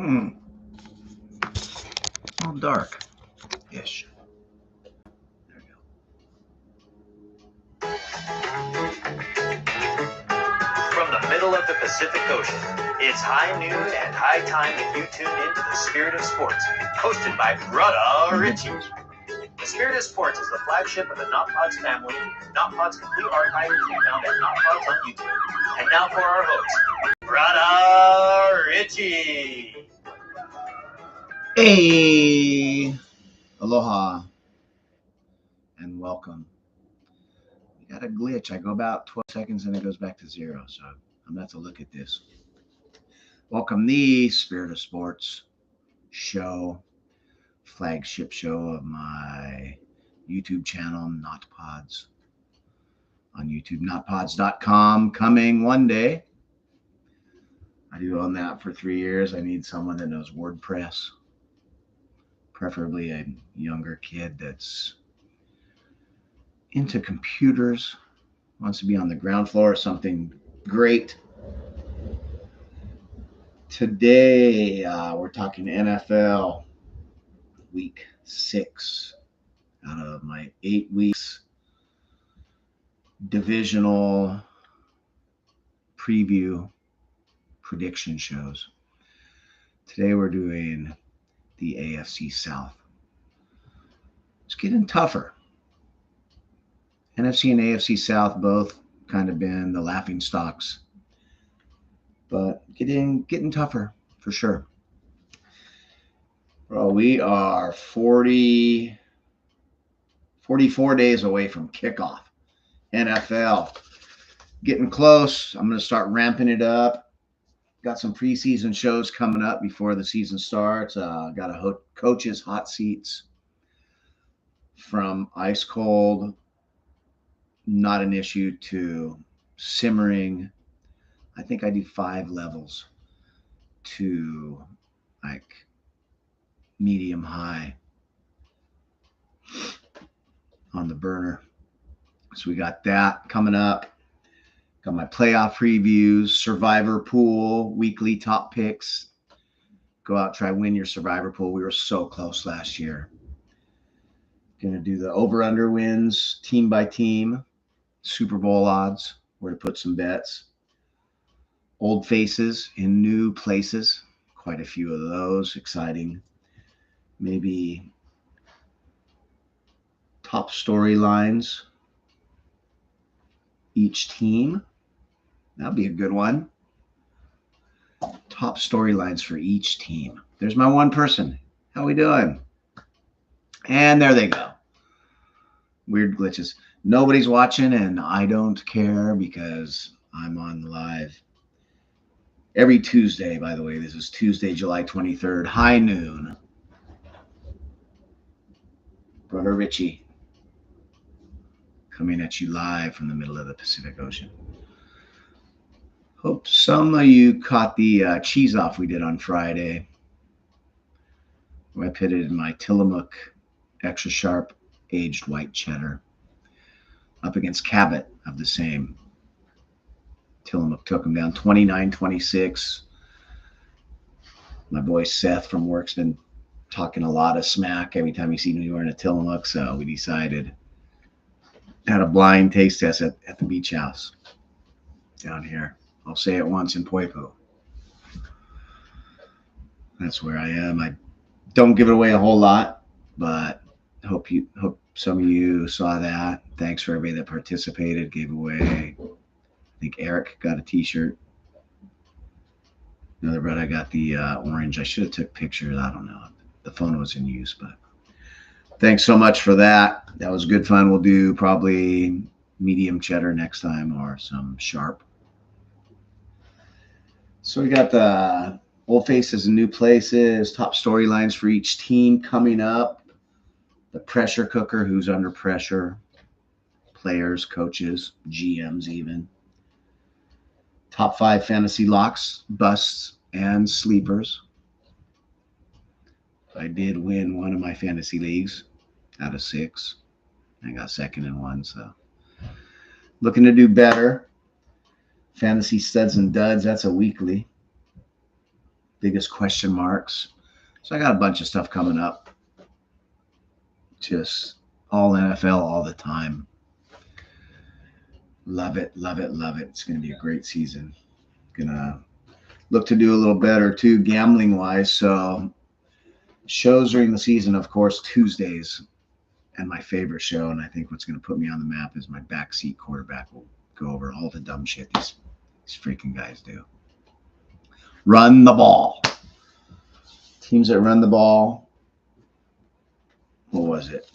It's all dark-ish. There we go. From the middle of the Pacific Ocean, it's high noon and high time that you tune into the Spirit of Sports, hosted by Brother Richie. The Spirit of Sports is the flagship of the Not Pods family. Not Pods complete archive can be found at Not Pods on YouTube. And now for our host, Brother Richie. Hey, aloha, and welcome. We got a glitch. I go about 12 seconds and it goes back to 0, so I'm going to have to look at this. Welcome, the Spirit of Sports show, flagship show of my YouTube channel, Not Pods, on YouTube, notpods.com, coming one day. I do own that for 3 years. I need someone that knows WordPress, preferably a younger kid that's into computers, wants to be on the ground floor of something great. Today, we're talking NFL week 6 out of my 8 weeks divisional preview prediction shows. Today, we're doing the AFC South. It's getting tougher. NFC and AFC South both kind of been the laughing stocks, but getting tougher for sure. Well, we are 44 days away from kickoff. NFL getting close. I'm going to start ramping it up. Got some preseason shows coming up before the season starts. Got a coach's hot seats from ice cold, not an issue, to simmering. I think I do 5 levels to like medium high on the burner. So we got that coming up. Got my playoff previews, survivor pool, weekly top picks. Go out, try win your survivor pool. We were so close last year. Going to do the over-under wins, team by team, Super Bowl odds, where to put some bets. Old faces in new places, quite a few of those, exciting. Maybe top storylines, each team. That'll be a good one. Top storylines for each team. There's my one person. How we doing? And there they go. Weird glitches. Nobody's watching, and I don't care because I'm on live every Tuesday. By the way, this is Tuesday, July 23rd, high noon. Brother Richie coming at you live from the middle of the Pacific Ocean. Hope some of you caught the cheese off we did on Friday. I pitted my Tillamook extra sharp aged white cheddar up against Cabot of the same. Tillamook took him down 29-26. My boy Seth from work's been talking a lot of smack every time he sees me wearing a Tillamook, so we decided, had a blind taste test at the beach house down here. I'll say it once in Poipu. That's where I am. I don't give it away a whole lot, but hope some of you saw that. Thanks for everybody that participated, gave away. I think Eric got a t-shirt. Another brother got the orange. I should have took pictures. I don't know. The phone was in use, but thanks so much for that. That was good fun. We'll do probably medium cheddar next time or some sharp. So we got the old faces and new places, top storylines for each team coming up. The pressure cooker, who's under pressure. Players, coaches, GMs even. Top 5 fantasy locks, busts, and sleepers. I did win one of my fantasy leagues out of 6. I got second in one, so looking to do better. Fantasy studs and duds, that's a weekly. biggest question marks. So I got a bunch of stuff coming up. Just all NFL all the time. Love it, love it, love it. It's going to be a great season. Gonna look to do a little better too, gambling wise. So shows during the season, of course, Tuesdays, and my favorite show, and I think what's going to put me on the map is my backseat quarterback. Will go over all the dumb shit these freaking guys do. Run the ball. Teams that run the ball. What was it?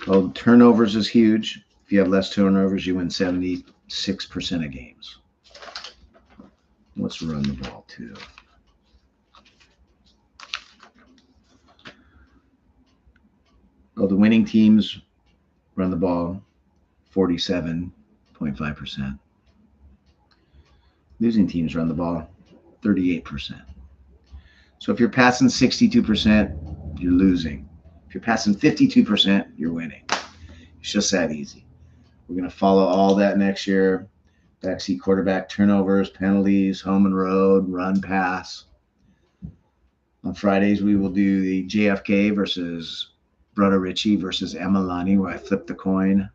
Oh, turnovers is huge. If you have less turnovers, you win 76% of games. Let's run the ball too. Oh, the winning teams run the ball 47.5%. Losing teams run the ball 38%. So if you're passing 62%, you're losing. If you're passing 52%, you're winning. It's just that easy. We're going to follow all that next year. Backseat quarterback, turnovers, penalties, home and road, run, pass. On Fridays, we will do the JFK versus Brother Richie versus Emma Lonnie, where I flip the coin.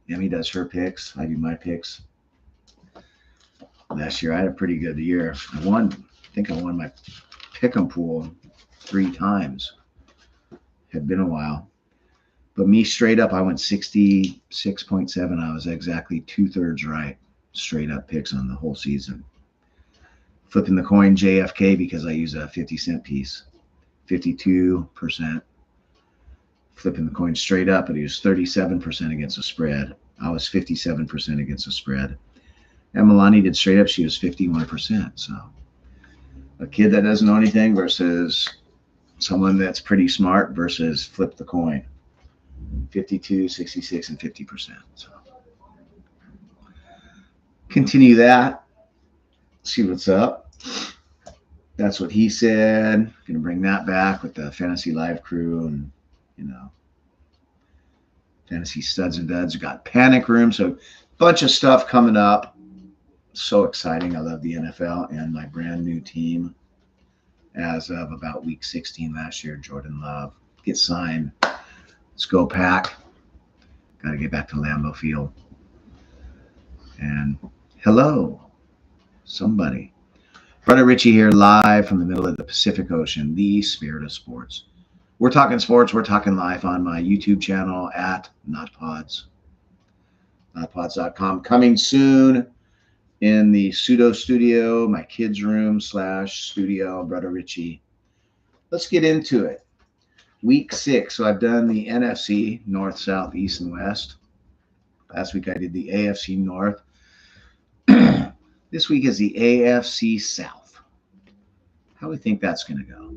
Emmy does her picks. I do my picks. Last year, I had a pretty good year. I think I won my pick'em pool 3 times. Had been a while. But me straight up, I went 66.7. I was exactly 2/3 right. Straight up picks on the whole season. Flipping the coin JFK because I use a 50-cent piece. 52%. Flipping the coin straight up, but he was 37% against the spread. I was 57% against the spread. And Milani did straight up. She was 51%. So a kid that doesn't know anything versus someone that's pretty smart versus flip the coin. 52, 66, and 50%. So continue that. See what's up. That's what he said. Going to bring that back with the Fantasy Live crew and, Fantasy Studs and Duds. Got Panic Room. So a bunch of stuff coming up. So exciting. I love the NFL and my brand new team as of about week 16 last year. Jordan Love. Get signed. Let's go Pack. Got to get back to Lambeau Field. And hello, somebody. Brother Richie here live from the middle of the Pacific Ocean, the spirit of sports. We're talking sports. We're talking live on my YouTube channel at NotPods. NotPods.com. Coming soon in the pseudo studio, my kids' room / studio, Brother Richie. Let's get into it. Week 6. So I've done the NFC, North, South, East, and West. Last week I did the AFC North. This week is the AFC South. How do we think that's going to go?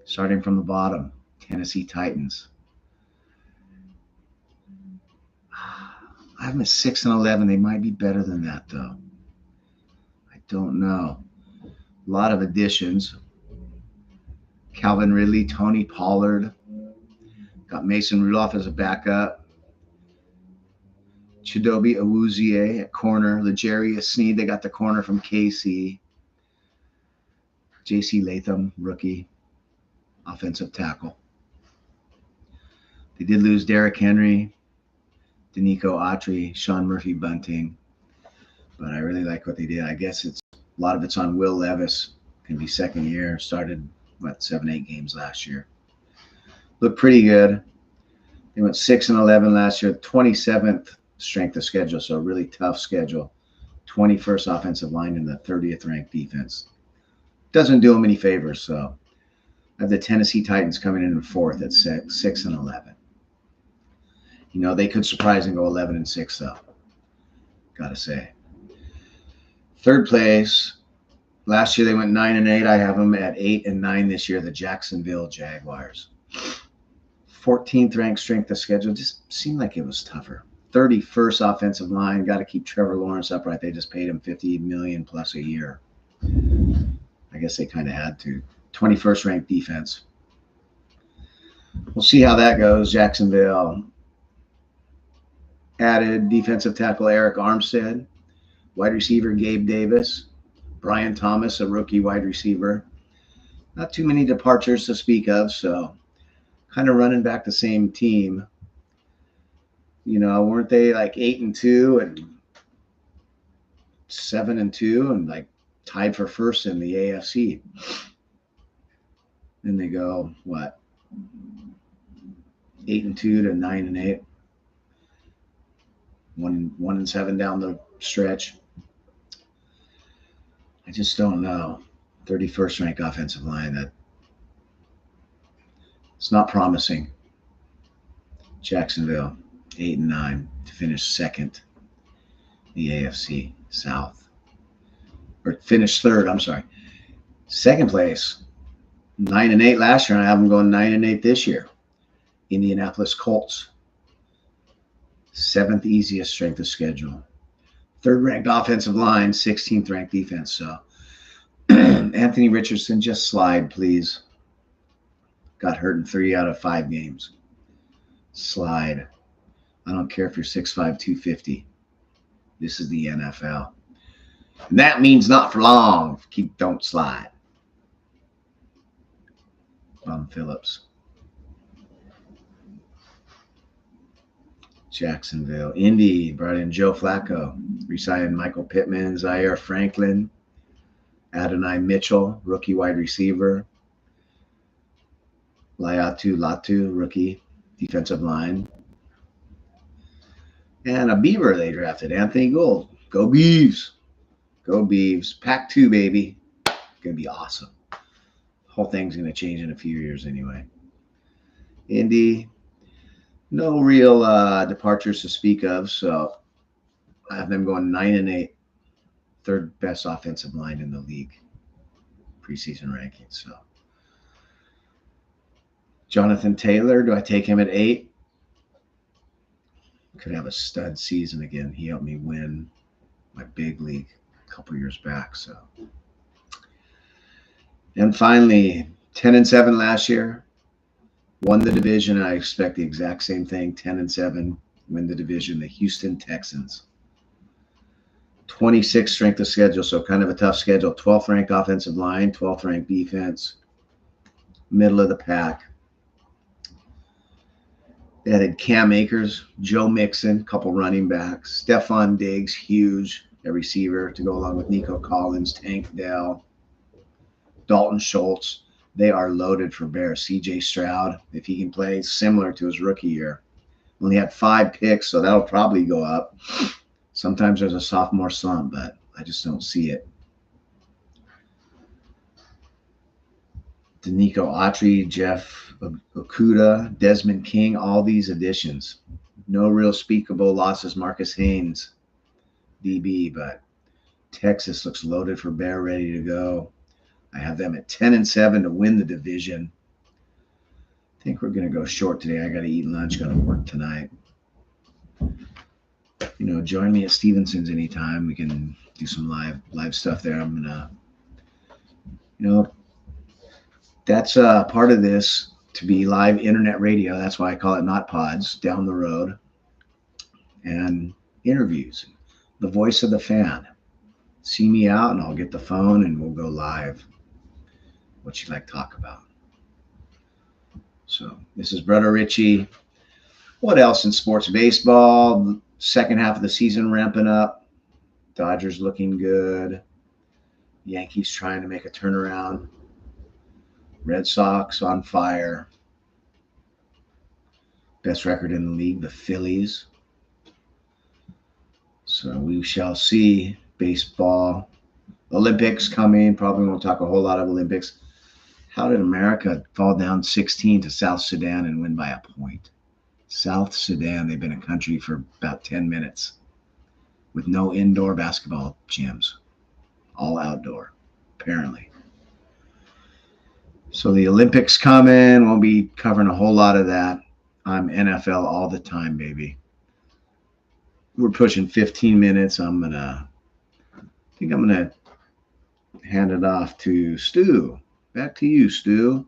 Starting from the bottom, Tennessee Titans. I have them at 6-11. They might be better than that, though. I don't know. A lot of additions. Calvin Ridley, Tony Pollard. Got Mason Rudolph as a backup. Chidobe Awuzie at corner. L'Jarius Sneed, they got the corner from KC. J.C. Latham, rookie, offensive tackle. They did lose Derrick Henry, Danico Autry, Sean Murphy Bunting. But I really like what they did. I guess a lot of it's on Will Levis. Can be second year. Started, 7-8 games last year. Looked pretty good. They went 6-11 last year, 27th strength of schedule, so a really tough schedule. 21st offensive line and the 30th ranked defense. Doesn't do them any favors, so I have the Tennessee Titans coming in 4th at 6-11. They could surprise and go 11-6 though. Gotta say. 3rd place. Last year they went 9-8. I have them at 8-9 this year. The Jacksonville Jaguars. 14th ranked strength of schedule. Just seemed like it was tougher. 31st offensive line. Got to keep Trevor Lawrence upright. They just paid him $50 million plus a year. I guess they kind of had to. 21st ranked defense. We'll see how that goes. Jacksonville added defensive tackle Eric Armstead. wide receiver Gabe Davis, Brian Thomas, a rookie wide receiver. Not too many departures to speak of, so kind of running back the same team. You know, weren't they like 8-2 and 7-2 and like tied for first in the AFC? Then they go what? 8-2 to 9-8. 1-7 down the stretch. I just don't know. 31st ranked offensive line, that it's not promising. Jacksonville 8-9 to finish second in the AFC South, or finish third. I'm sorry, second place. 9-8 last year, and I have them going 9-8 this year. Indianapolis Colts, 7th easiest strength of schedule. 3rd ranked offensive line, 16th ranked defense. So Anthony Richardson, just slide, please. Got hurt in 3 out of 5 games. Slide. I don't care if you're 6'5", 250. This is the NFL. And that means not for long. Don't slide. Phillips. Jacksonville. Indy brought in Joe Flacco. Resigned Michael Pittman, Zaire Franklin, Adonai Mitchell, rookie wide receiver. Laiatu Latu, rookie defensive line. And a Beaver they drafted, Anthony Gould. Go Beavs. Go Beavs. Pac-2, baby. Going to be awesome. The whole thing's going to change in a few years anyway. Indy, no real departures to speak of, so I have them going 9-8. 3rd best offensive line in the league. Preseason rankings. So Jonathan Taylor, do I take him at 8? Could have a stud season again. He helped me win my big league a couple years back. So, and finally, 10-7 last year, won the division. I expect the exact same thing. 10-7, win the division. The Houston Texans. 26th strength of schedule, so kind of a tough schedule. 12th ranked offensive line, 12th ranked defense, middle of the pack. They added Cam Akers, Joe Mixon, couple running backs, Stephon Diggs, huge, a receiver to go along with Nico Collins, Tank Dell, Dalton Schultz. They are loaded for bear. CJ Stroud, if he can play, similar to his rookie year. Only had 5 picks, so that'll probably go up. Sometimes there's a sophomore slump, but I just don't see it. Danico Autry, Jeff Okuda, Desmond King, all these additions. No real speakable losses. Marcus Haynes, DB, but Texas looks loaded for bear, ready to go. I have them at 10-7 to win the division. I think we're going to go short today. I got to eat lunch, got to work tonight. You know, join me at Stevenson's anytime. We can do some live stuff there. I'm going to, you know, that's part of this, to be live internet radio. That's why I call it Not Pods, down the road. And interviews, the voice of the fan. See me out and I'll get the phone and we'll go live. What you like to talk about. So this is Brother Richie. What else in sports? Baseball, second half of the season ramping up. Dodgers looking good. Yankees trying to make a turnaround. Red Sox on fire. Best record in the league, the Phillies. So we shall see. Baseball. Olympics coming. Probably won't talk a whole lot of Olympics. How did America fall down 16 to South Sudan and win by a point? South Sudan, they've been a country for about 10 minutes with no indoor basketball gyms. All outdoor, apparently. So the Olympics coming. Won't be covering a whole lot of that. I'm NFL all the time, baby. We're pushing 15 minutes. I think I'm gonna hand it off to Stu. Back to you, Stu.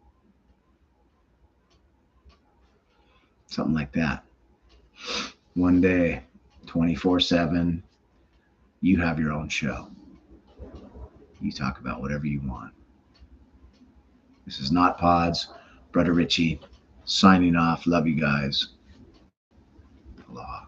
Something like that. One day, 24/7. You have your own show. You talk about whatever you want. This is Not Pods. Brother Richie signing off. Love you guys. Aloha.